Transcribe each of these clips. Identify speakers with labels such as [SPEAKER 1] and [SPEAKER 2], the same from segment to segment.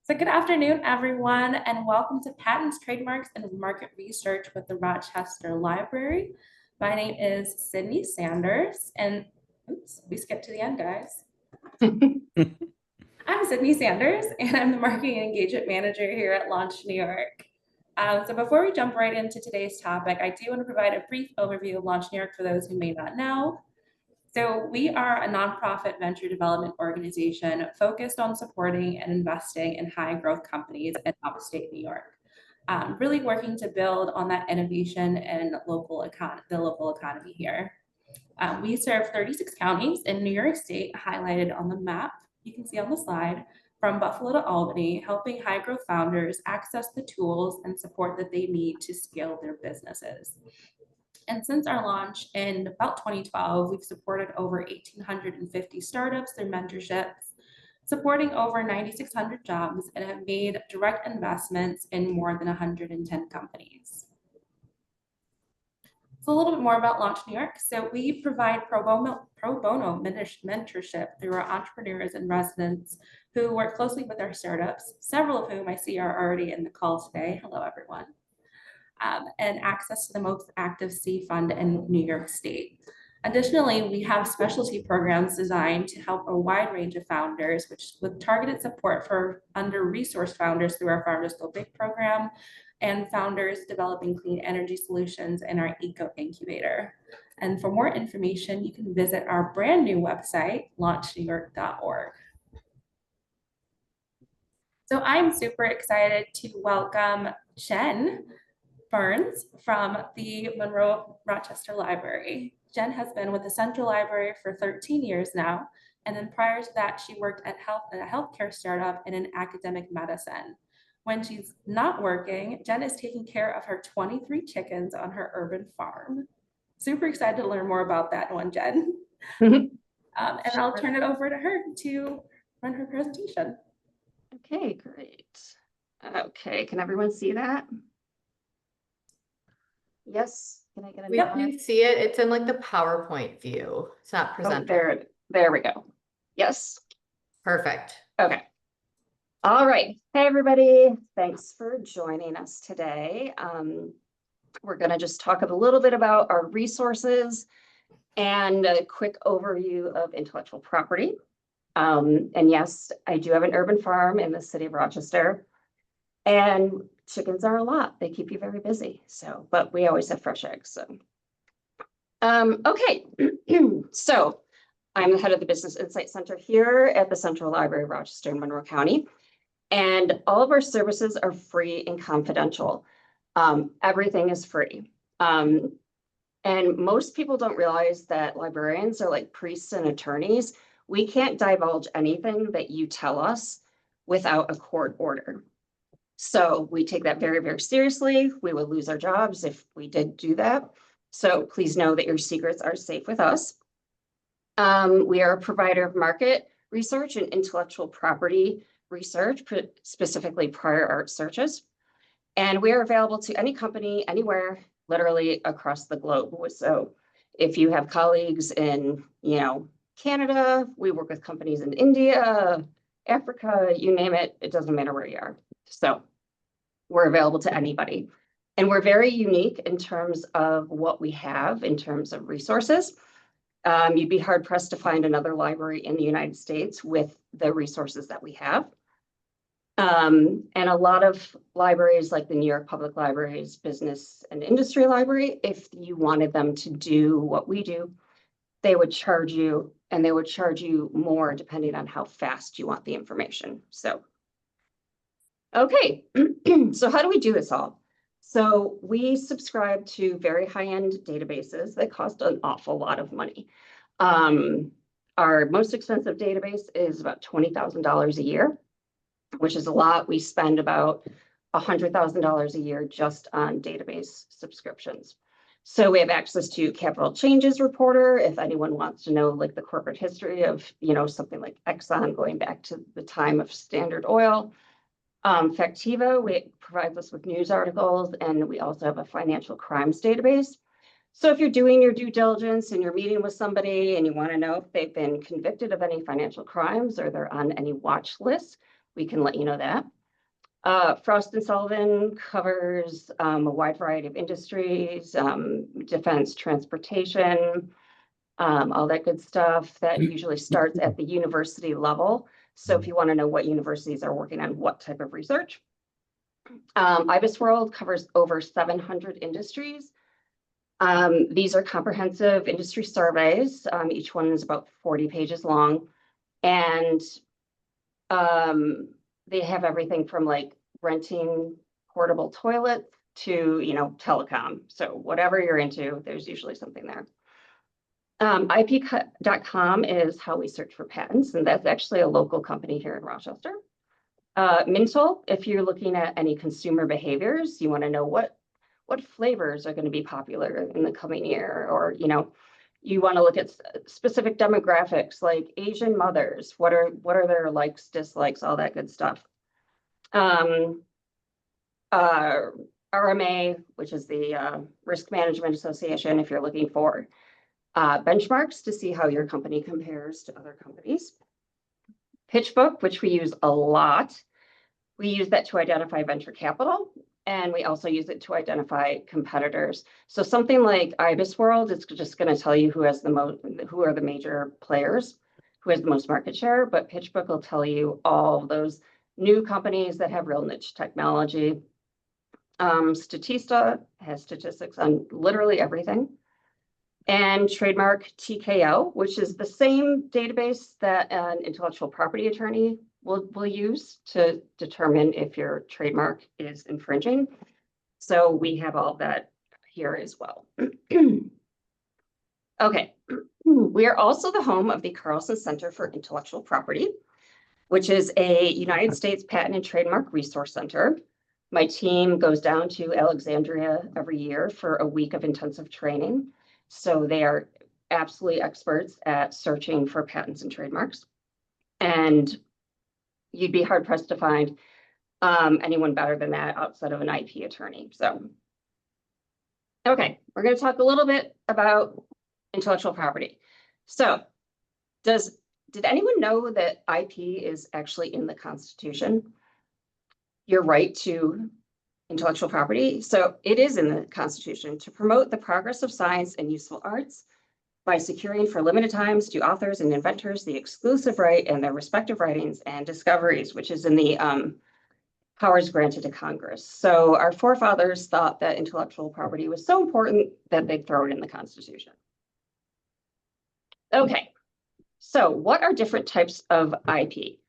[SPEAKER 1] So good afternoon, everyone, and welcome to Patents, Trademarks, and Market Research with the Rochester Library. My name is Sydney Sanders, and oops, we skipped to the end, guys. I'm Sydney Sanders, and I'm the Marketing Engagement Manager here at Launch New York. So before we jump right into today's topic, I do want to provide a brief overview of Launch New York for those who may not know. So we are a nonprofit venture development organization focused on supporting and investing in high growth companies in upstate New York. Really working to build on that innovation and the local economy here. We serve 36 counties in New York State, highlighted on the map you can see on the slide, from Buffalo to Albany, helping high growth founders access the tools and support that they need to scale their businesses. And since our launch in about 2012, we've supported over 1,850 startups through mentorships, supporting over 9,600 jobs, and have made direct investments in more than 110 companies. So a little bit more about Launch New York. So we provide pro bono mentorship through our entrepreneurs and residents who work closely with our startups, several of whom I see are already in the call today. Hello, everyone. And access to the most active C fund in New York State. Additionally, we have specialty programs designed to help a wide range of founders, with targeted support for under-resourced founders through our Founders Go Big program and founders developing clean energy solutions in our Eco Incubator. And for more information, you can visit our brand new website, launchnewyork.org. So I'm super excited to welcome Jen Burns from the Monroe Rochester Library. Jen has been with the Central Library for 13 years now, and then prior to that, she worked at a healthcare startup and in academic medicine. When she's not working, Jen is taking care of her 23 chickens on her urban farm. Super excited to learn more about that one, Jen. And I'll turn it over to her to run her presentation.
[SPEAKER 2] Okay, great. Okay, can everyone see that? Yes, can I get a
[SPEAKER 3] Yep, you see it. It's in like the PowerPoint view. It's not presented.
[SPEAKER 2] Oh, there we go. Yes.
[SPEAKER 3] Perfect.
[SPEAKER 2] Okay. All right. Hey, everybody. Thanks for joining us today. We're going to just talk a little bit about our resources and a quick overview of intellectual property. And yes, I do have an urban farm in the city of Rochester. And chickens are a lot. They keep you very busy. So, but we always have fresh eggs. So, okay. So I'm the head of the Business Insight Center here at the Central Library of Rochester in Monroe County. And all of our services are free and confidential. Everything is free. And most people don't realize that librarians are like priests and attorneys. We can't divulge anything that you tell us without a court order. So we take that very, very seriously. We would lose our jobs if we did do that. So please know that your secrets are safe with us. We are a provider of market research and intellectual property research, specifically prior art searches. And we are available to any company, anywhere, literally across the globe. So if you have colleagues in, Canada, we work with companies in India, Africa, you name it, it doesn't matter where you are. So we're available to anybody. And we're very unique in terms of what we have in terms of resources. You'd be hard pressed to find another library in the United States with the resources that we have. And a lot of libraries like the New York Public Library's Business and Industry Library, if you wanted them to do what we do, they would charge you, and they would charge you more depending on how fast you want the information. So, okay, so how do we do this all? So we subscribe to very high-end databases that cost an awful lot of money. Our most expensive database is about $20,000 a year, which is a lot. We spend about $100,000 a year just on database subscriptions. So we have access to Capital Changes Reporter. If anyone wants to know like the corporate history of, something like Exxon going back to the time of Standard Oil. Factiva, we provide us with news articles, and we also have a financial crimes database. So if you're doing your due diligence and you're meeting with somebody and you want to know if they've been convicted of any financial crimes or they're on any watch list, we can let you know that. Frost and Sullivan covers a wide variety of industries, defense, transportation, all that good stuff. That usually starts at the university level. So if you want to know what universities are working on what type of research. IBIS World covers over 700 industries. These are comprehensive industry surveys. Each one is about 40 pages long. And they have everything from like renting portable toilets to, telecom. So whatever you're into, there's usually something there. IP.com is how we search for patents, and that's actually a local company here in Rochester. Mintel, if you're looking at any consumer behaviors, you want to know what flavors are going to be popular in the coming year, or you want to look at specific demographics like Asian mothers. What are their likes, dislikes, all that good stuff. RMA, which is the Risk Management Association, if you're looking for benchmarks to see how your company compares to other companies. PitchBook, which we use a lot. We use that to identify venture capital, and we also use it to identify competitors. So something like IBIS World, it's just going to tell you who are the major players, who has the most market share, but PitchBook will tell you all those new companies that have real niche technology. Statista has statistics on literally everything. And Trademark TKO, which is the same database that an intellectual property attorney will use to determine if your trademark is infringing. So we have all that here as well. Okay, we are also the home of the Carlson Center for Intellectual Property, which is a United States Patent and Trademark Resource Center. My team goes down to Alexandria every year for a week of intensive training. So they are absolutely experts at searching for patents and trademarks. And you'd be hard pressed to find anyone better than that outside of an IP attorney. So, okay, we're going to talk a little bit about intellectual property. So did anyone know that IP is actually in the Constitution? Your right to intellectual property. So it is in the Constitution to promote the progress of science and useful arts by securing for limited times to authors and inventors the exclusive right and their respective writings and discoveries, which is in the powers granted to Congress. So our forefathers thought that intellectual property was so important that they'd throw it in the Constitution. Okay, so what are different types of IP?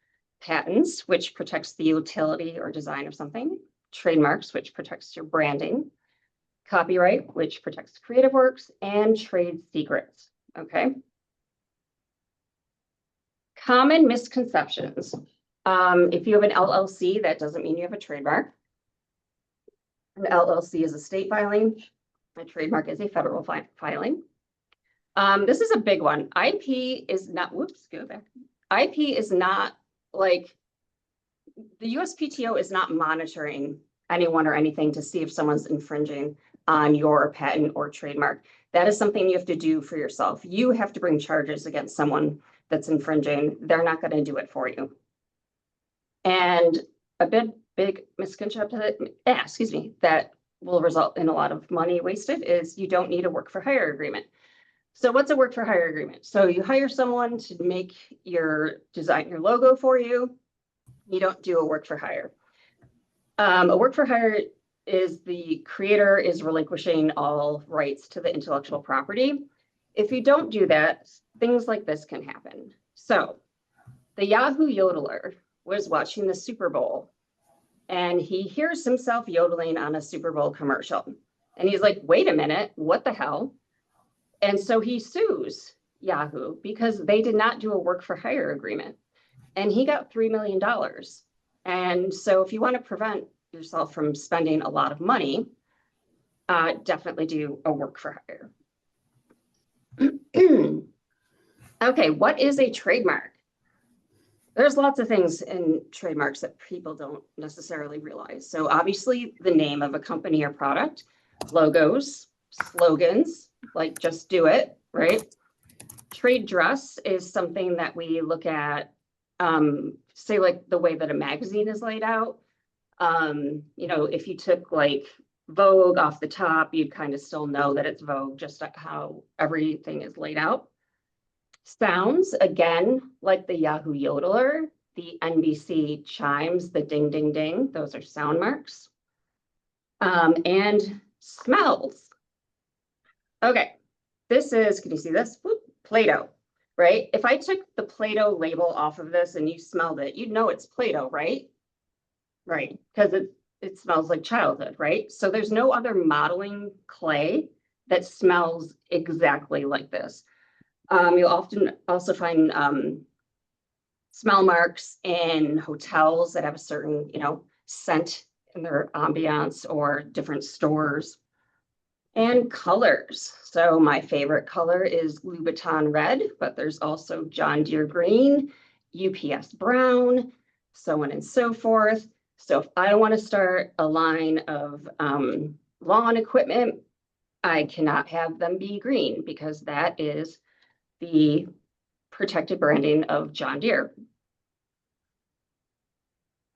[SPEAKER 2] Patents, which protects the utility or design of something. Trademarks, which protects your branding. Copyright, which protects creative works, and trade secrets. Okay. Common misconceptions. If you have an LLC, that doesn't mean you have a trademark. An LLC is a state filing. A trademark is a federal filing. This is a big one. IP is not, whoops, go back. IP is not like, the USPTO is not monitoring anyone or anything to see if someone's infringing on your patent or trademark. That is something you have to do for yourself. You have to bring charges against someone that's infringing. They're not going to do it for you. And a big misconception that will result in a lot of money wasted is you don't need a work for hire agreement. So what's a work for hire agreement? So you hire someone to make your logo for you. You don't do a work for hire. A work for hire is the creator is relinquishing all rights to the intellectual property. If you don't do that, things like this can happen. So the Yahoo yodeler was watching the Super Bowl and he hears himself yodeling on a Super Bowl commercial. And he's like, wait a minute, what the hell? And so he sues Yahoo because they did not do a work for hire agreement. And he got $3 million. And so if you want to prevent yourself from spending a lot of money, definitely do a work for hire. Okay, what is a trademark? There's lots of things in trademarks that people don't necessarily realize. So obviously the name of a company or product, logos, slogans, like just do it, right? Trade dress is something that we look at, say like the way that a magazine is laid out. You know, if you took like Vogue off the top, you'd kind of still know that it's Vogue, just like how everything is laid out. Sounds, again, like the Yahoo Yodeler, the NBC chimes, the ding, ding, ding, those are sound marks. And smells. Okay, this is, can you see this? Whoop, Play-Doh, right? If I took the Play-Doh label off of this and you smelled it, you'd know it's Play-Doh, right? Right, because it smells like childhood, right? So there's no other modeling clay that smells exactly like this. You'll often also find smell marks in hotels that have a certain, you know, scent in their ambiance, or different stores. And colors. So my favorite color is Louboutin red, but there's also John Deere green, UPS brown, so on and so forth. So if I want to start a line of lawn equipment, I cannot have them be green, because that is the protected branding of John Deere.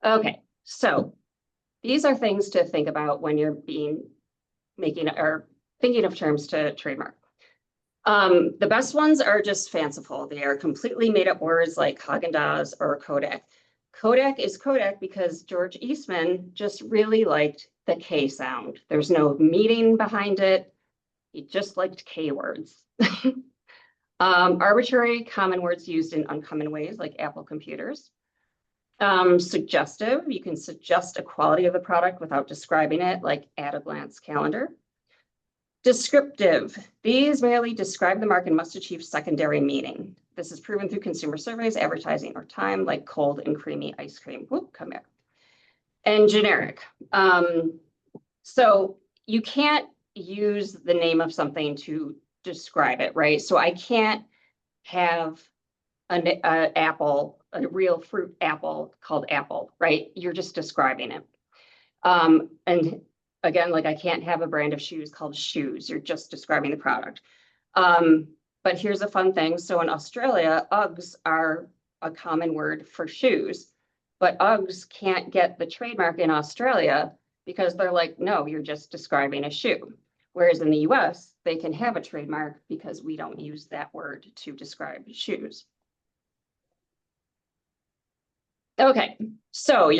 [SPEAKER 2] Okay, so these are things to think about when you're making or thinking of terms to trademark. The best ones are just fanciful. They are completely made up words like Haagen-Dazs or Kodak. Kodak is Kodak because George Eastman just really liked the K sound. There's no meaning behind it. He just liked K words. Arbitrary common words used in uncommon ways, like Apple computers. Suggestive, you can suggest a quality of the product without describing it, like at a glance calendar. Descriptive, these merely describe the mark and must achieve secondary meaning. This is proven through consumer surveys, advertising, or time, like cold and creamy ice cream. Whoop, come here. And generic. So you can't use the name of something to describe it, right? So I can't have an apple, a real fruit apple called apple, right? You're just describing it. And again, like I can't have a brand of shoes called shoes. You're just describing the product. But here's a fun thing. So in Australia, Uggs are a common word for shoes, but Uggs can't get the trademark in Australia because they're like, no, you're just describing a shoe. Whereas in the US, they can have a trademark because we don't use that word to describe shoes. Okay, so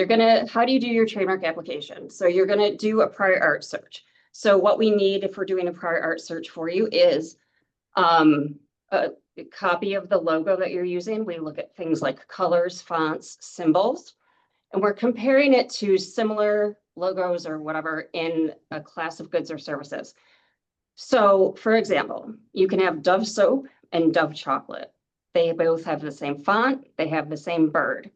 [SPEAKER 2] how do you do your trademark application? So you're gonna do a prior art search. So what we need if we're doing a prior art search for you is a copy of the logo that you're using. We look at things like colors, fonts, symbols, and we're comparing it to similar logos or whatever in a class of goods or services. So for example, you can have Dove soap and Dove chocolate. They both have the same font, they have the same bird,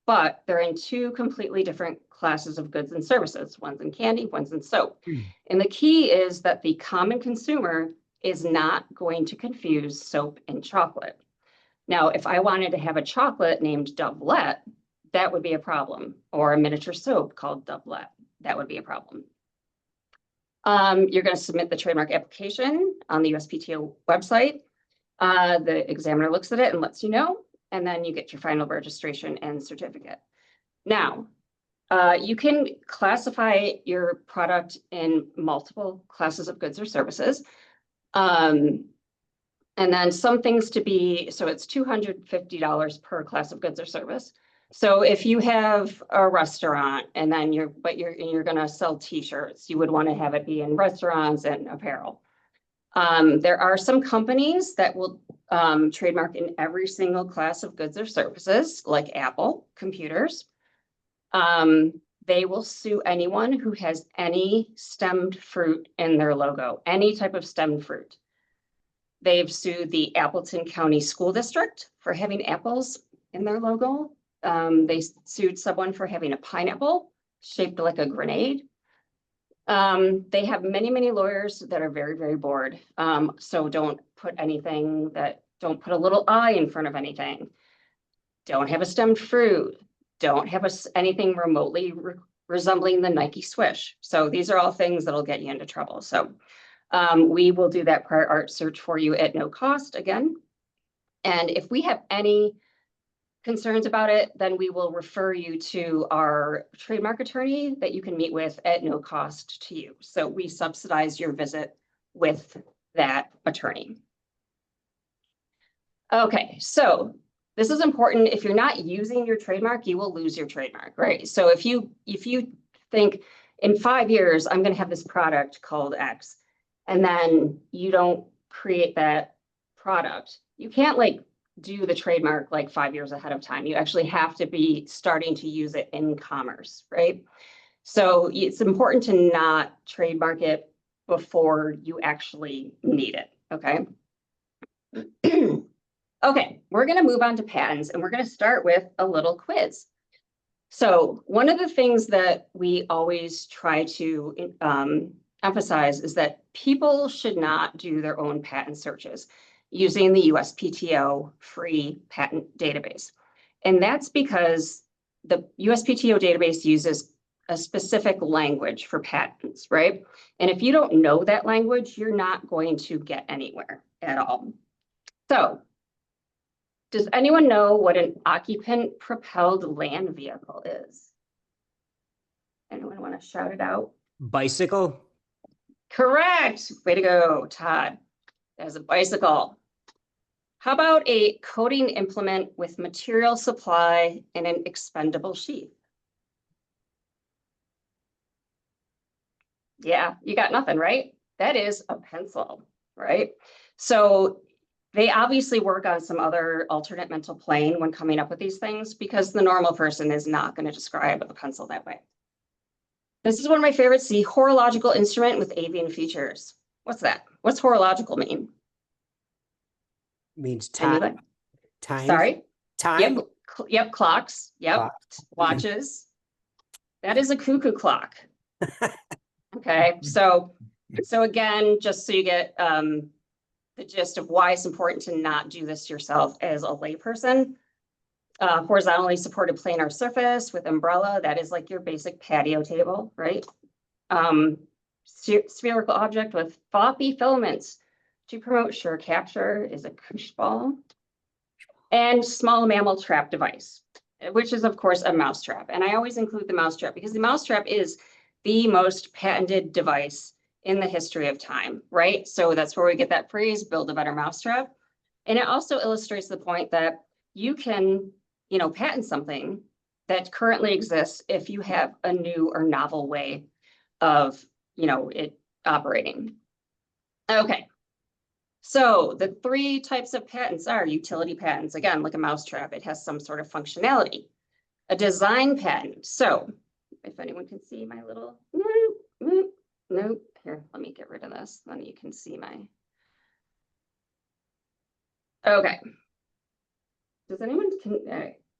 [SPEAKER 2] but they're in two completely different classes of goods and services. One's in candy, one's in soap. And the key is that the common consumer is not going to confuse soap and chocolate. Now, if I wanted to have a chocolate named Dovelet, that would be a problem, or a miniature soap called Dovelet, that would be a problem. You're going to submit the trademark application on the USPTO website. The examiner looks at it and lets you know, and then you get your final registration and certificate. Now, you can classify your product in multiple classes of goods or services. And then some things to be, so it's $250 per class of goods or service. So if you have a restaurant and then you're going to sell t-shirts, you would want to have it be in restaurants and apparel. There are some companies that will trademark in every single class of goods or services, like Apple computers. They will sue anyone who has any stemmed fruit in their logo, any type of stemmed fruit. They've sued the Appleton County School District for having apples in their logo. They sued someone for having a pineapple shaped like a grenade. They have many, many lawyers that are very, very bored. So don't put a little I in front of anything. Don't have a stemmed fruit. Don't have anything remotely resembling the Nike Swish. So these are all things that'll get you into trouble. So we will do that prior art search for you at no cost again. And if we have any concerns about it, then we will refer you to our trademark attorney that you can meet with at no cost to you. So we subsidize your visit with that attorney. Okay, so this is important. If you're not using your trademark, you will lose your trademark, right? So if you think in 5 years, I'm going to have this product called X, and then you don't create that product, you can't like do the trademark like 5 years ahead of time. You actually have to be starting to use it in commerce, right? So it's important to not trademark it before you actually need it, okay? Okay, we're going to move on to patents, and we're going to start with a little quiz. So one of the things that we always try to emphasize is that people should not do their own patent searches using the USPTO free patent database. And that's because the USPTO database uses a specific language for patents, right? And if you don't know that language, you're not going to get anywhere at all. So, does anyone know what an occupant propelled land vehicle is? Anyone want to shout it out?
[SPEAKER 4] Bicycle?
[SPEAKER 2] Correct. Way to go, Todd. That's a bicycle. How about a coating implement with material supply and an expendable sheath? Yeah, you got nothing, right? That is a pencil, right? So they obviously work on some other alternate mental plane when coming up with these things, because the normal person is not going to describe a pencil that way. This is one of my favorites, the horological instrument with avian features. What's that? What's horological mean?
[SPEAKER 4] Means time.
[SPEAKER 2] Anybody?
[SPEAKER 4] Time.
[SPEAKER 2] Sorry?
[SPEAKER 4] Time.
[SPEAKER 2] Yep, clocks. Yep,
[SPEAKER 4] Clocks.
[SPEAKER 2] watches. That is a cuckoo clock. Okay, so again, just so you get the gist of why it's important to not do this yourself as a layperson. Horizontally supported planar surface with umbrella, that is like your basic patio table, right? Spherical object with floppy filaments to promote sure capture is a koosh ball. And small mammal trap device, which is of course a mousetrap. And I always include the mousetrap because the mousetrap is the most patented device in the history of time, right? So that's where we get that phrase, build a better mousetrap. And it also illustrates the point that you can, patent something that currently exists if you have a new or novel way of, it operating. Okay. So the 3 types of patents are utility patents, again, like a mousetrap, it has some sort of functionality. A design patent. So if anyone can see my little, nope. Here, let me get rid of this. Then you can see my. Okay. Does anyone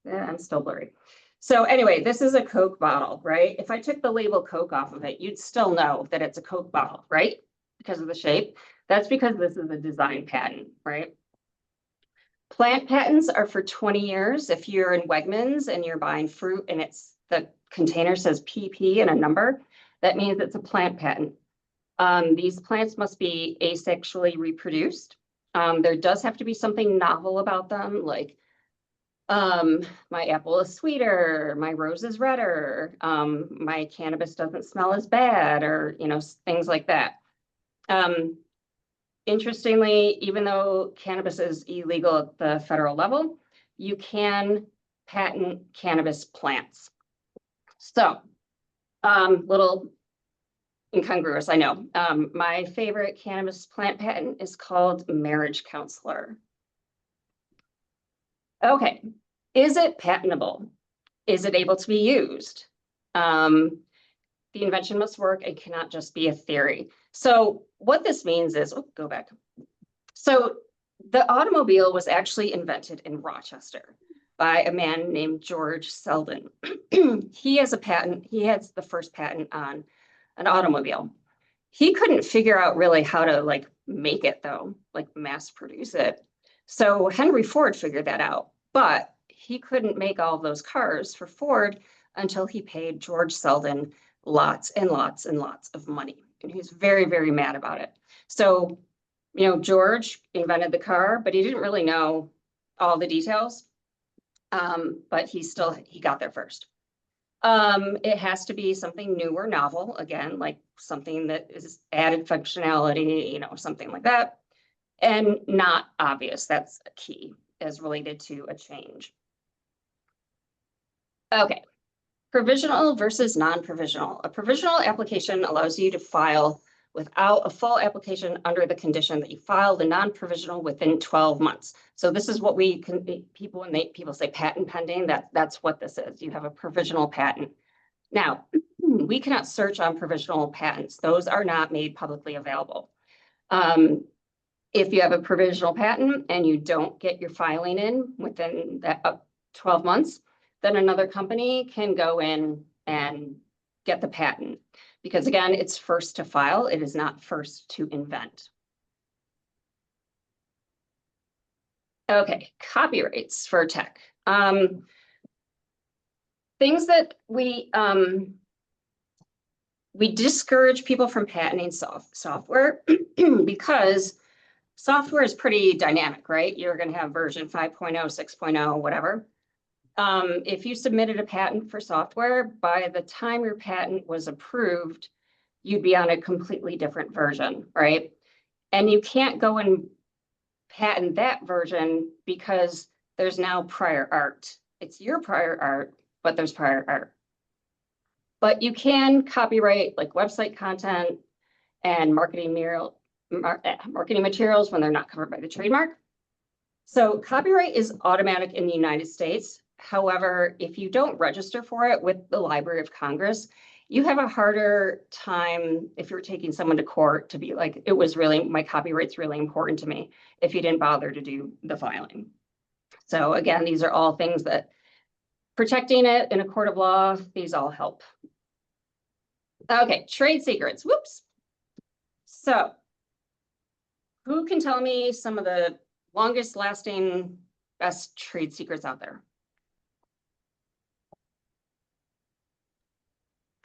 [SPEAKER 2] I'm still blurry. So anyway, this is a Coke bottle, right? If I took the label Coke off of it, you'd still know that it's a Coke bottle, right? Because of the shape. That's because this is a design patent, right? Plant patents are for 20 years. If you're in Wegmans and you're buying fruit and the container says PP and a number, that means it's a plant patent. These plants must be asexually reproduced. There does have to be something novel about them, like my apple is sweeter, my rose is redder, my cannabis doesn't smell as bad, or things like that. Interestingly, even though cannabis is illegal at the federal level, you can patent cannabis plants. So, little incongruous, I know. My favorite cannabis plant patent is called Marriage Counselor. Okay, is it patentable? Is it able to be used? The invention must work and cannot just be a theory. So what this means is, go back. So the automobile was actually invented in Rochester by a man named George Selden. He has a patent, he has the first patent on an automobile. He couldn't figure out really how to make it though, mass produce it. So Henry Ford figured that out, but he couldn't make all of those cars for Ford until he paid George Selden lots and lots and lots of money. And he's very, very mad about it. So, George invented the car, but he didn't really know all the details. But he got there first. It has to be something new or novel, again, like something that is added functionality, something like that. And not obvious, that's a key, as related to a change. Okay, provisional versus non-provisional. A provisional application allows you to file without a full application under the condition that you filed a non-provisional within 12 months. So this is what people say patent pending, that's what this is. You have a provisional patent. Now, we cannot search on provisional patents. Those are not made publicly available. If you have a provisional patent and you don't get your filing in within that 12 months, then another company can go in and get the patent. Because again, it's first to file, it is not first to invent. Okay, copyrights for tech. Things that we discourage people from patenting software because software is pretty dynamic, right? You're going to have version 5.0, 6.0, whatever. If you submitted a patent for software, by the time your patent was approved, you'd be on a completely different version, right? And you can't go and patent that version because there's now prior art. It's your prior art, but there's prior art. But you can copyright like website content and marketing materials when they're not covered by the trademark. So copyright is automatic in the United States. However, if you don't register for it with the Library of Congress, you have a harder time if you're taking someone to court to be like, my copyright's really important to me, if you didn't bother to do the filing. So again, these are all things that protecting it in a court of law, these all help. Okay, trade secrets, whoops. So who can tell me some of the longest lasting, best trade secrets out there?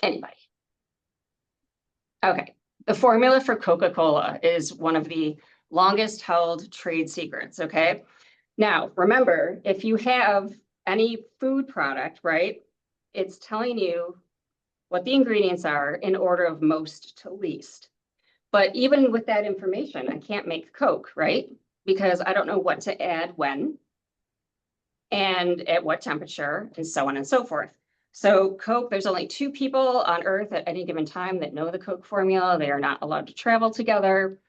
[SPEAKER 2] Anybody? Okay, the formula for Coca-Cola is one of the longest held trade secrets, okay? Now, remember, if you have any food product, right, it's telling you what the ingredients are in order of most to least. But even with that information, I can't make Coke, right? Because I don't know what to add when and at what temperature and so on and so forth. So Coke, there's only 2 people on Earth at any given time that know the Coke formula. They are not allowed to travel together.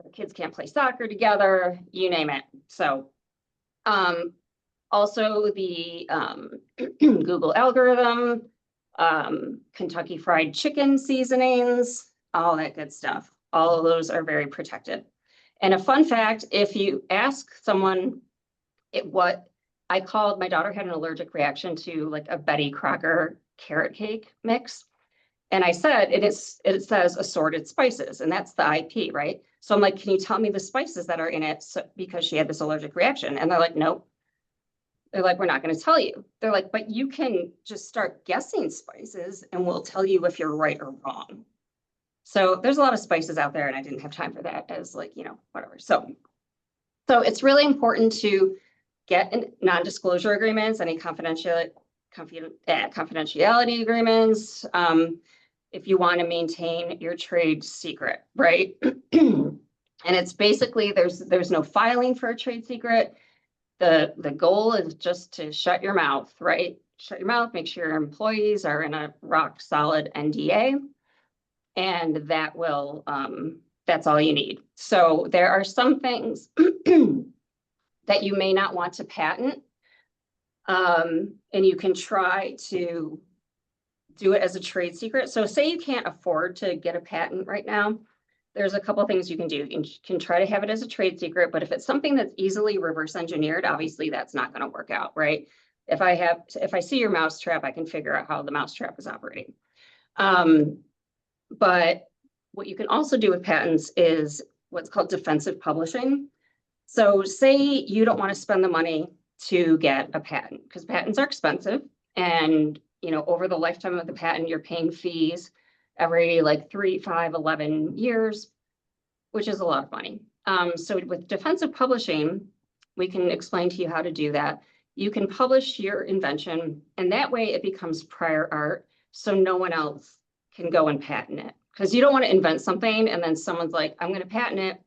[SPEAKER 2] The kids can't play soccer together, you name it. So also the Google algorithm, Kentucky Fried Chicken seasonings, all that good stuff. All of those are very protected. And a fun fact, if you ask someone my daughter had an allergic reaction to like a Betty Crocker carrot cake mix. And I said, it says assorted spices, and that's the IP, right? So I'm like, can you tell me the spices that are in it? So, because she had this allergic reaction. And they're like, nope. They're like, we're not going to tell you. They're like, but you can just start guessing spices and we'll tell you if you're right or wrong. So there's a lot of spices out there and I didn't have time for that as like, whatever. So it's really important to get non-disclosure agreements, any confidentiality agreements, if you want to maintain your trade secret, right? And it's basically, there's no filing for a trade secret. The goal is just to shut your mouth, right? Shut your mouth, make sure your employees are in a rock solid NDA. And that will, that's all you need. So there are some things that you may not want to patent. And you can try to do it as a trade secret. So say you can't afford to get a patent right now, there's a couple of things you can do. You can try to have it as a trade secret, but if it's something that's easily reverse engineered, obviously that's not going to work out, right? If I see your mousetrap, I can figure out how the mousetrap is operating. But what you can also do with patents is what's called defensive publishing. So say you don't want to spend the money to get a patent because patents are expensive, and over the lifetime of the patent, you're paying fees every like 3, 5, 11 years, which is a lot of money. So with defensive publishing, we can explain to you how to do that. you can publish your invention, and that way it becomes prior art, so no one else can go and patent it. Because you don't want to invent something and then someone's like, I'm going to patent it,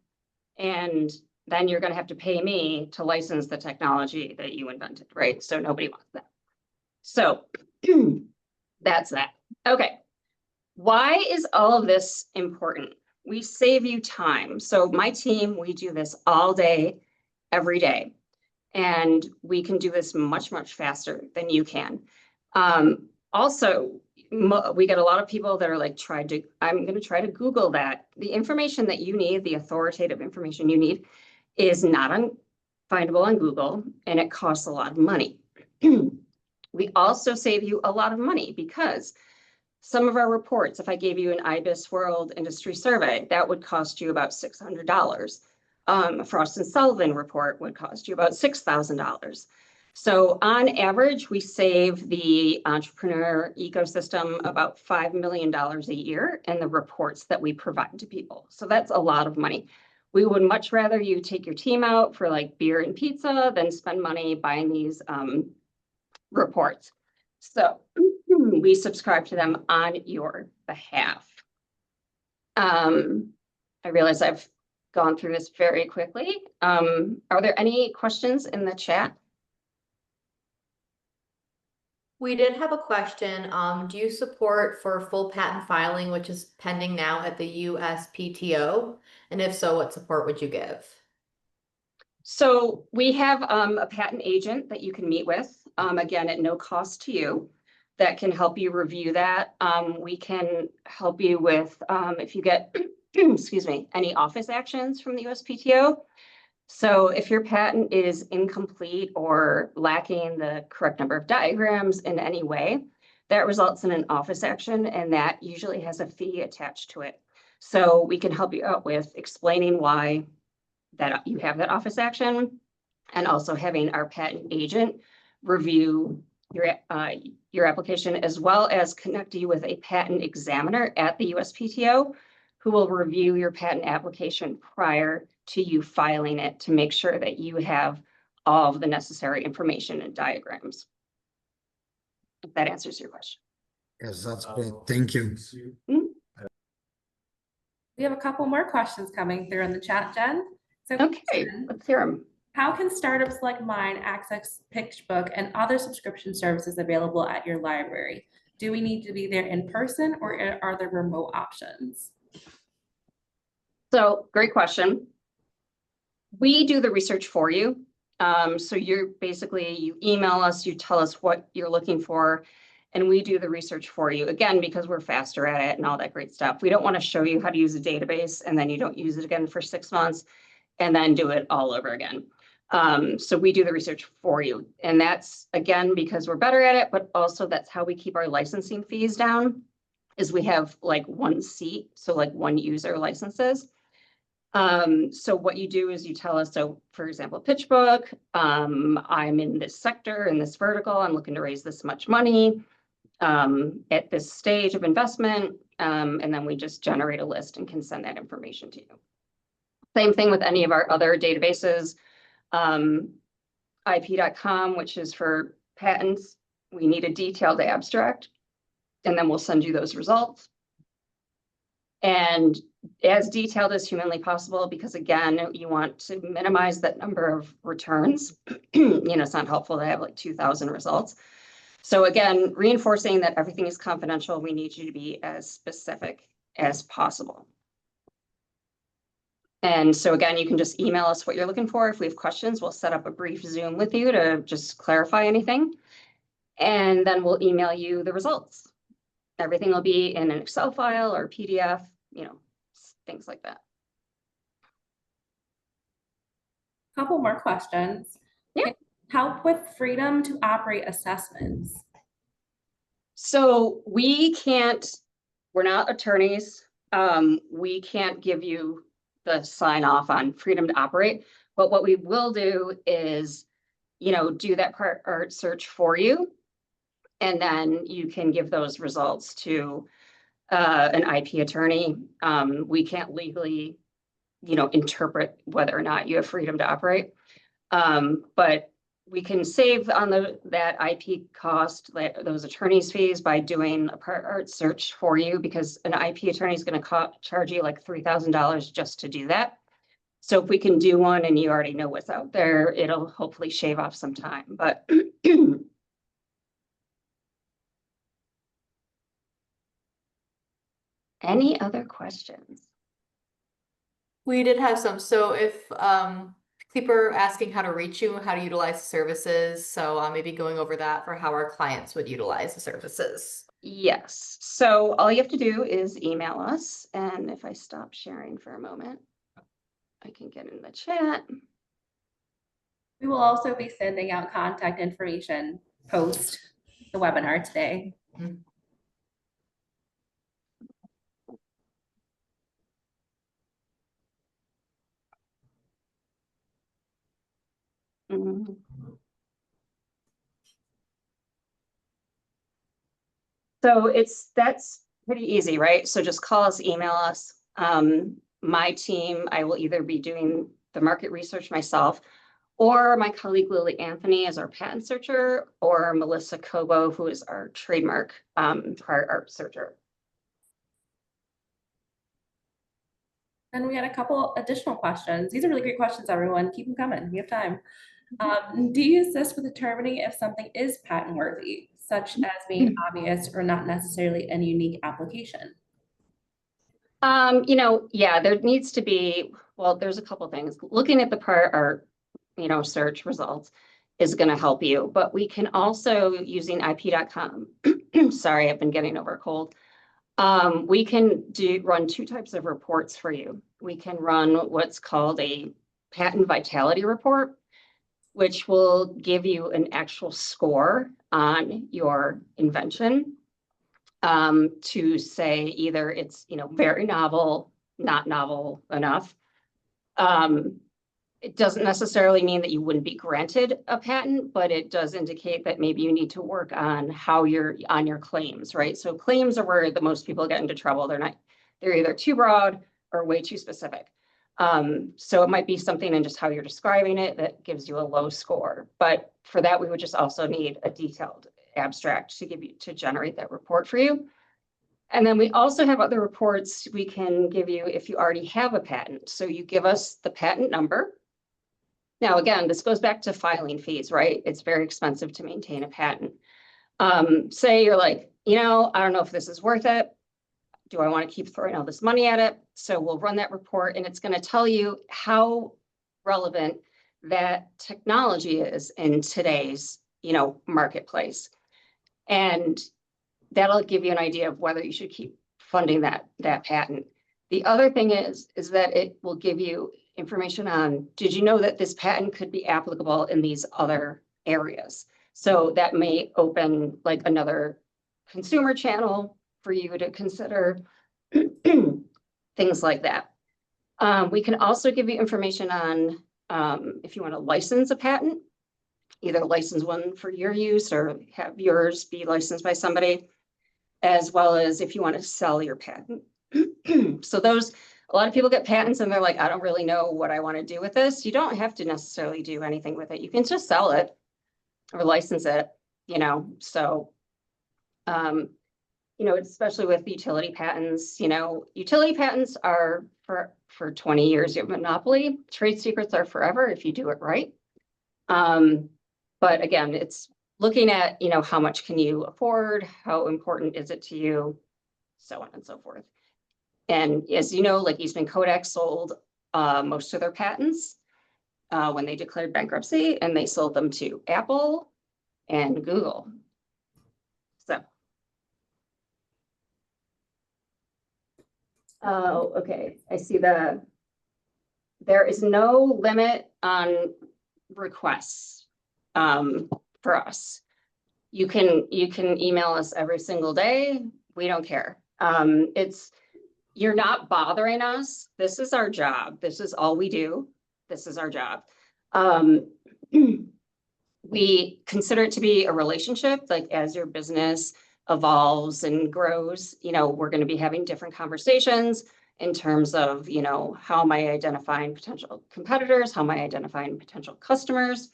[SPEAKER 2] and then you're going to have to pay me to license the technology that you invented, right? So nobody wants that. So that's that. Okay. Why is all of this important? We save you time. So my team, we do this all day, every day. And we can do this much, much faster than you can. Also, we get a lot of people that are like, I'm going to try to Google that. The information that you need, the authoritative information you need, is not findable on Google, and it costs a lot of money. We also save you a lot of money because some of our reports, if I gave you an IBIS World Industry Survey, that would cost you about $600. A Frost & Sullivan report would cost you about $6,000. So on average, we save the entrepreneur ecosystem about $5 million a year in the reports that we provide to people. So that's a lot of money. We would much rather you take your team out for like beer and pizza than spend money buying these reports. So we subscribe to them on your behalf. I realize I've gone through this very quickly. Are there any questions in the chat?
[SPEAKER 3] We did have a question. Do you support for full patent filing, which is pending now at the USPTO? And if so, what support would you give?
[SPEAKER 2] So we have a patent agent that you can meet with, again, at no cost to you, that can help you review that. We can help you with, if you get, excuse me, any office actions from the USPTO. So if your patent is incomplete or lacking the correct number of diagrams in any way, that results in an office action, and that usually has a fee attached to it. So we can help you out with explaining why that you have that office action, and also having our patent agent review your application, as well as connect you with a patent examiner at the USPTO who will review your patent application prior to you filing it to make sure that you have all of the necessary information and diagrams. If that answers your question.
[SPEAKER 5] Yes, that's great. Thank you.
[SPEAKER 1] We have a couple more questions coming through in the chat, Jen. So
[SPEAKER 2] Okay, let's hear them.
[SPEAKER 1] how can startups like mine access PictureBook and other subscription services available at your library? Do we need to be there in person, or are there remote options?
[SPEAKER 2] So great question. We do the research for you. So you email us, you tell us what you're looking for, and we do the research for you. Again, because we're faster at it and all that great stuff. We don't want to show you how to use a database and then you don't use it again for 6 months and then do it all over again. So we do the research for you. And that's, again, because we're better at it, but also that's how we keep our licensing fees down, is we have like one seat, so like one user licenses. So what you do is you tell us, so for example, PitchBook, I'm in this sector, in this vertical, I'm looking to raise this much money at this stage of investment, and then we just generate a list and can send that information to you. Same thing with any of our other databases, IP.com, which is for patents. We need a detailed abstract, and then we'll send you those results. And as detailed as humanly possible, because again, you want to minimize that number of returns. It's not helpful to have like 2,000 results. So again, reinforcing that everything is confidential, we need you to be as specific as possible. And so again, you can just email us what you're looking for. If we have questions, we'll set up a brief Zoom with you to just clarify anything. And then we'll email you the results. Everything will be in an Excel file or PDF, things like that.
[SPEAKER 1] Couple more questions.
[SPEAKER 2] Yeah.
[SPEAKER 1] Help with freedom to operate assessments.
[SPEAKER 2] So we're not attorneys. We can't give you the sign off on freedom to operate, but what we will do is, do that part art search for you. And then you can give those results to an IP attorney. We can't legally, interpret whether or not you have freedom to operate. But we can save on that IP cost, those attorney's fees by doing a prior art search for you, because an IP attorney is going to charge you like $3,000 just to do that. So if we can do one and you already know what's out there, it'll hopefully shave off some time, but any other questions?
[SPEAKER 3] We did have some. So if people are asking how to reach you, how to utilize the services, so maybe going over that for how our clients would utilize the services.
[SPEAKER 2] Yes, so all you have to do is email us, and if I stop sharing for a moment, I can get in the chat.
[SPEAKER 1] We will also be sending out contact information post the webinar today.
[SPEAKER 2] Mhm. So that's pretty easy, right? So just call us, email us. My team, I will either be doing the market research myself, or my colleague Lily Anthony is our patent searcher, or Melissa Cobo, who is our trademark prior art searcher.
[SPEAKER 1] And we had a couple additional questions. These are really great questions, everyone. Keep them coming. We have time. Do you assist with determining if something is patent worthy, such as being obvious or not necessarily a unique application?
[SPEAKER 2] Yeah, there needs to be, well, there's a couple things. Looking at the prior art, search results is going to help you, but we can also, using ip.com, sorry, I've been getting over a cold. We can run two types of reports for you. We can run what's called a patent vitality report, which will give you an actual score on your invention, to say either it's, very novel, not novel enough. It doesn't necessarily mean that you wouldn't be granted a patent, but it does indicate that maybe you need to work on how you're on your claims, right? So claims are where the most people get into trouble. They're either too broad or way too specific. So it might be something in just how you're describing it that gives you a low score. But for that, we would just also need a detailed abstract to generate that report for you. And then we also have other reports we can give you if you already have a patent. So you give us the patent number. Now, again, this goes back to filing fees, right? It's very expensive to maintain a patent. Say you're like, I don't know if this is worth it. Do I want to keep throwing all this money at it? So we'll run that report, and it's going to tell you how relevant that technology is in today's, marketplace. And that'll give you an idea of whether you should keep funding that patent. The other thing is that it will give you information on, did you know that this patent could be applicable in these other areas? So that may open like another consumer channel for you to consider, things like that. We can also give you information on if you want to license a patent, either license one for your use or have yours be licensed by somebody, as well as if you want to sell your patent. So a lot of people get patents and they're like, I don't really know what I want to do with this. You don't have to necessarily do anything with it. You can just sell it or license it, so, especially with utility patents, utility patents are for 20 years, you have monopoly. Trade secrets are forever if you do it right. But again, it's looking at, how much can you afford? How important is it to you? So on and so forth. And as you know, like Eastman Kodak sold most of their patents when they declared bankruptcy, and they sold them to Apple and Google. So. Oh, okay. I see there is no limit on requests for us. You can email us every single day. We don't care. You're not bothering us. This is our job. This is all we do. This is our job. We consider it to be a relationship, like as your business evolves and grows, we're going to be having different conversations in terms of, how am I identifying potential competitors? How am I identifying potential customers?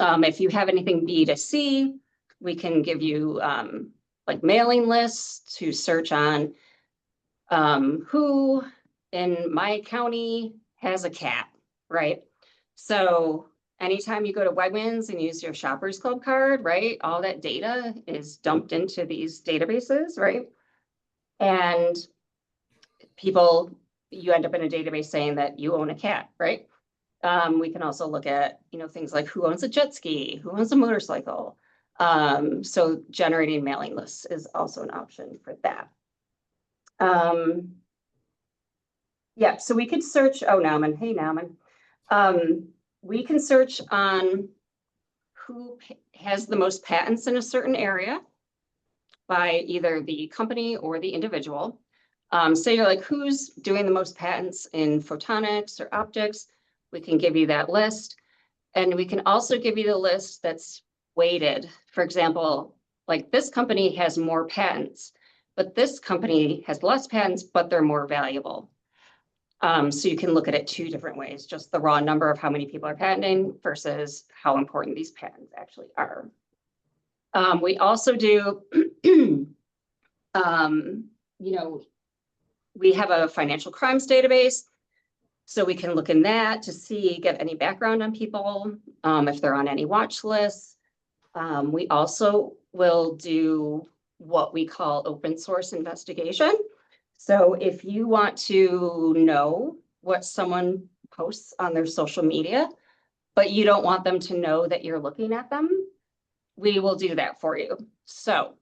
[SPEAKER 2] If you have anything B2C, we can give you like mailing lists to search on who in my county has a cat, right? So anytime you go to Wegmans and use your Shoppers Club card, right, all that data is dumped into these databases, right? And people, you end up in a database saying that you own a cat, right? We can also look at, things like who owns a jet ski, who owns a motorcycle. So generating mailing lists is also an option for that. Yeah, so we could search, oh, Nauman, hey, Nauman. We can search on who has the most patents in a certain area by either the company or the individual. So you're like, who's doing the most patents in photonics or optics? We can give you that list. And we can also give you the list that's weighted. For example, like this company has more patents, but this company has less patents, but they're more valuable. So you can look at it two different ways, just the raw number of how many people are patenting versus how important these patents actually are. We also do, we have a financial crimes database. So we can look in that to see, get any background on people, if they're on any watch lists. We also will do what we call open source investigation. So if you want to know what someone posts on their social media, but you don't want them to know that you're looking at them, we will do that for you. So,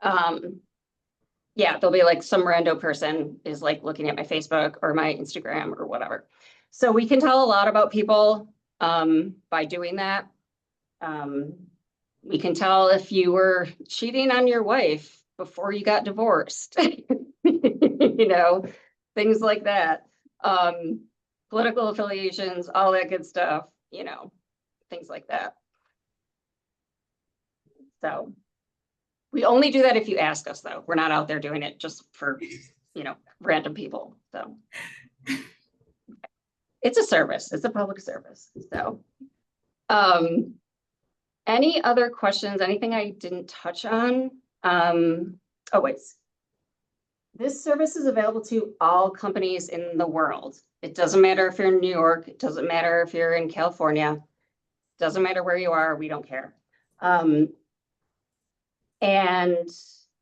[SPEAKER 2] yeah, there'll be like some rando person is like looking at my Facebook or my Instagram or whatever. So we can tell a lot about people by doing that. We can tell if you were cheating on your wife before you got divorced, things like that. Political affiliations, all that good stuff, things like that. So we only do that if you ask us, though. We're not out there doing it just for, random people. So it's a service. It's a public service. So any other questions? Anything I didn't touch on? Oh, wait. This service is available to all companies in the world. It doesn't matter if you're in New York. It doesn't matter if you're in California. It doesn't matter where you are. We don't care. And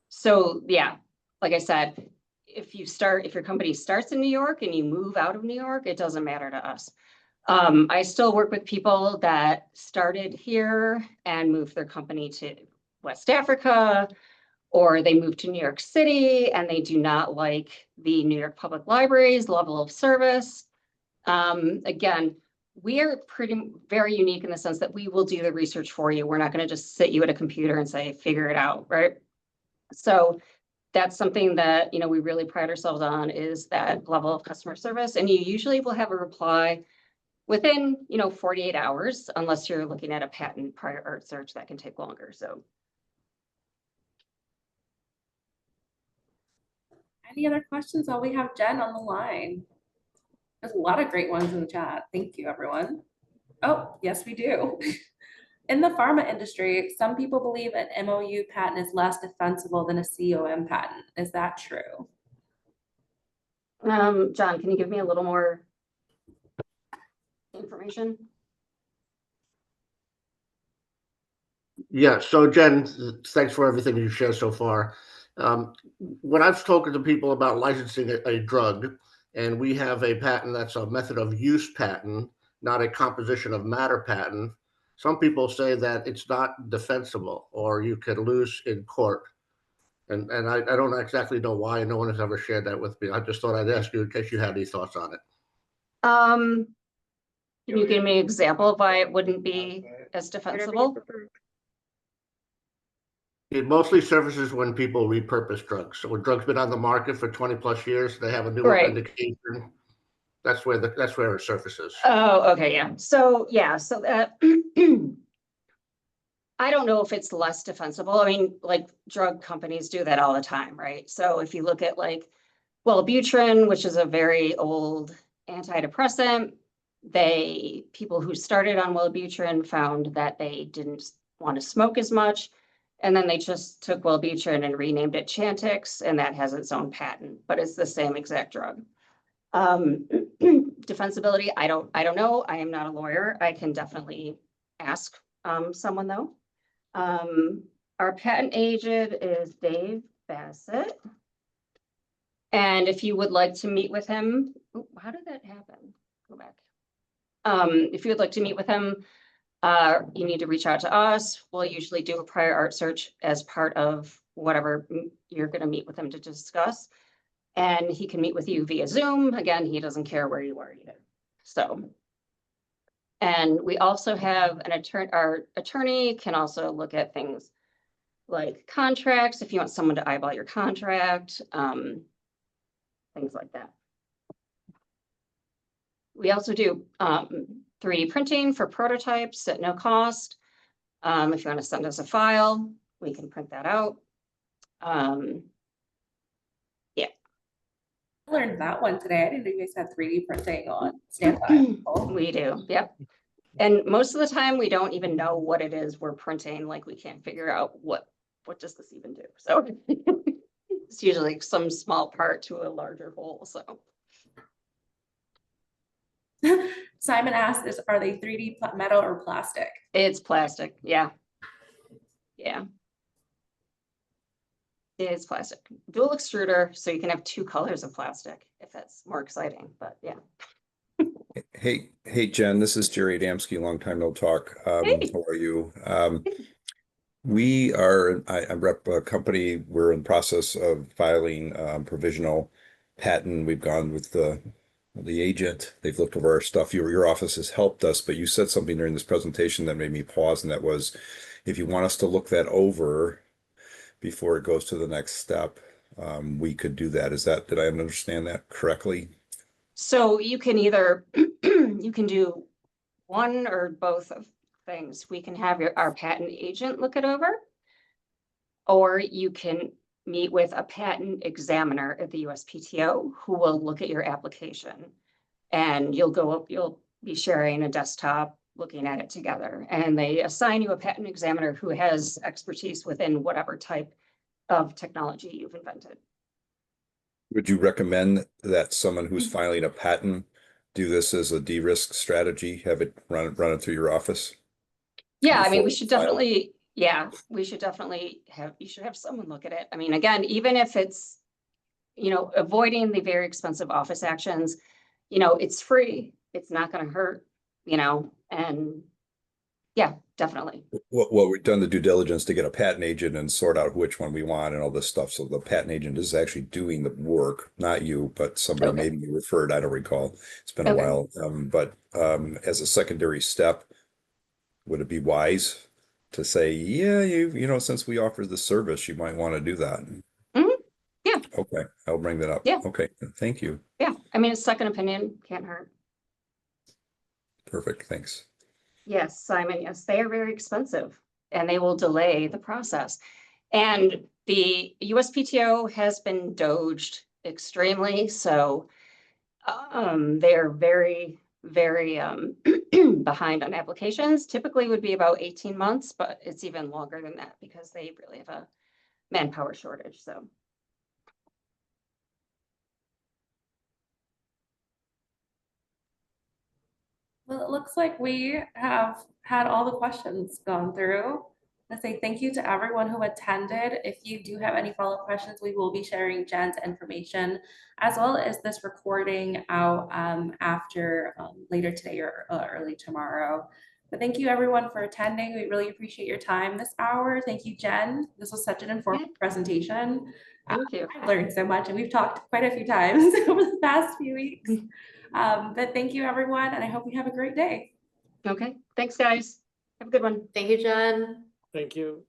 [SPEAKER 2] so, yeah, like I said, if your company starts in New York and you move out of New York, it doesn't matter to us. I still work with people that started here and moved their company to West Africa, or they moved to New York City and they do not like the New York Public Library's level of service. Again, we are very unique in the sense that we will do the research for you. We're not going to just sit you at a computer and say, figure it out, right? So that's something that, we really pride ourselves on, is that level of customer service. And you usually will have a reply within, 48 hours, unless you're looking at a patent prior art search that can take longer. So.
[SPEAKER 1] Any other questions while we have Jen on the line? There's a lot of great ones in the chat. Thank you, everyone. Oh, yes, we do. In the pharma industry, some people believe an MOU patent is less defensible than a COM patent. Is that true?
[SPEAKER 2] John, can you give me a little more information?
[SPEAKER 6] Yeah, so Jen, thanks for everything you shared so far. When I've spoken to people about licensing a drug, and we have a patent that's a method of use patent, not a composition of matter patent, some people say that it's not defensible or you could lose in court. And I don't exactly know why. No one has ever shared that with me. I just thought I'd ask you in case you had any thoughts on it.
[SPEAKER 2] Can you give me an example of why it wouldn't be as defensible?
[SPEAKER 6] It mostly surfaces when people repurpose drugs. So when drugs been on the market for 20 plus years, they have a new indication. That's where it surfaces.
[SPEAKER 2] Oh, okay, yeah. So I don't know if it's less defensible. I mean, like drug companies do that all the time, right? So if you look at Wellbutrin, which is a very old antidepressant, People who started on Wellbutrin found that they didn't want to smoke as much. And then they just took Wellbutrin and renamed it Chantix, and that has its own patent, but it's the same exact drug. Defensibility, I don't know. I am not a lawyer. I can definitely ask someone though. Our patent agent is Dave Bassett. And if you would like to meet with him, how did that happen? Go back. If you would like to meet with him, you need to reach out to us. We'll usually do a prior art search as part of whatever you're going to meet with him to discuss. And he can meet with you via Zoom. Again, he doesn't care where you are either. So, and we also have an attorney. Our attorney can also look at things like contracts, if you want someone to eyeball your contract, things like that. We also do 3D printing for prototypes at no cost. If you want to send us a file, we can print that out.
[SPEAKER 1] I learned that one today. I didn't know you guys had 3D printing on standby.
[SPEAKER 2] We do, yep. And most of the time, we don't even know what it is we're printing. Like, we can't figure out what does this even do? So it's usually some small part to a larger whole, so.
[SPEAKER 1] Simon asked, are they 3D metal or plastic?
[SPEAKER 2] It's plastic, yeah. Yeah. It's plastic. Dual extruder, so you can have 2 colors of plastic if that's more exciting, but yeah.
[SPEAKER 7] Hey, Jen, this is Jerry Adamski, long time no talk.
[SPEAKER 2] Hey.
[SPEAKER 7] How are you? I rep a company. We're in the process of filing provisional patent. We've gone with the agent. They've looked over our stuff. Your office has helped us, but you said something during this presentation that made me pause, and that was, if you want us to look that over before it goes to the next step, we could do that. Did I understand that correctly?
[SPEAKER 2] So you can either, you can do one or both of things. We can have our patent agent look it over, or you can meet with a patent examiner at the USPTO who will look at your application. And you'll be sharing a desktop, looking at it together. And they assign you a patent examiner who has expertise within whatever type of technology you've invented.
[SPEAKER 7] Would you recommend that someone who's filing a patent do this as a de-risk strategy, have it run it through your office?
[SPEAKER 2] Yeah, I mean,
[SPEAKER 7] Before
[SPEAKER 2] you should definitely have someone look at it. I mean, again, even if it's, avoiding the very expensive office actions, it's free, it's not going to hurt, and yeah, definitely.
[SPEAKER 7] Well, we've done the due diligence to get a patent agent and sort out which one we want and all this stuff. So the patent agent is actually doing the work, not you, but somebody
[SPEAKER 2] Okay.
[SPEAKER 7] maybe you referred. I don't recall. It's been a
[SPEAKER 2] Okay.
[SPEAKER 7] while. But as a secondary step, would it be wise to say, yeah, since we offer the service, you might want to do that?
[SPEAKER 2] Mhm. Yeah.
[SPEAKER 7] Okay, I'll bring that up.
[SPEAKER 2] Yeah.
[SPEAKER 7] Okay, thank you.
[SPEAKER 2] Yeah, I mean, a second opinion can't hurt.
[SPEAKER 7] Perfect, thanks.
[SPEAKER 2] Yes, Simon, yes, they are very expensive and they will delay the process. And the USPTO has been doged extremely, so they're very, very behind on applications. Typically would be about 18 months, but it's even longer than that because they really have a manpower shortage, so.
[SPEAKER 1] Well, it looks like we have had all the questions gone through. I say thank you to everyone who attended. If you do have any follow-up questions, we will be sharing Jen's information as well as this recording out after later today or early tomorrow. But thank you everyone for attending. We really appreciate your time this hour. Thank you, Jen. This was such an informative presentation.
[SPEAKER 2] Thank you.
[SPEAKER 1] I've learned so much and we've talked quite a few times over the past few weeks. But thank you everyone, and I hope you have a great day.
[SPEAKER 2] Okay, thanks guys. Have a good one.
[SPEAKER 3] Thank you, Jen.
[SPEAKER 4] Thank you.